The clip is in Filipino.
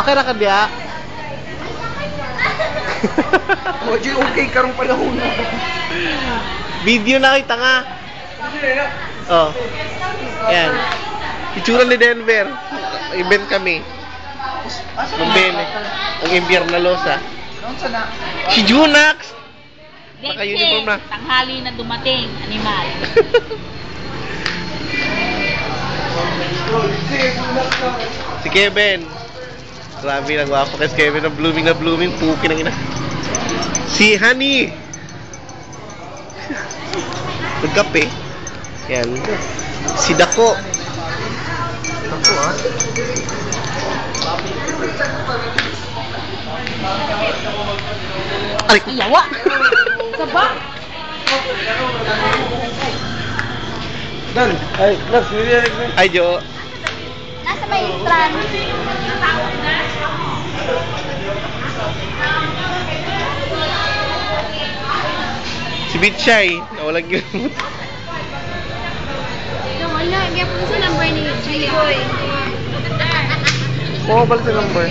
Okay ra ka diya. Okay karong panahon. Video na kita nga. Oh. Yan. Itsura ni Denver. Event kami. Mambene. Ang Impierno Losa. Si Junax. Naka-uniform na. Tanghali na dumating, animal. Si Kevin. Grabe, nagwapo kasi Kevin na blooming, puki ng ina. Si Honey. Nagkape. Yan. Si Dako. Dako ah. Ay, Yawa! Saba? Dan, ay, Lars, ay Jo. Nasa may tran. Si Bitchay. Nawalang yun. Wala, hindi po sa number ni Gio. Oo, balik sa number.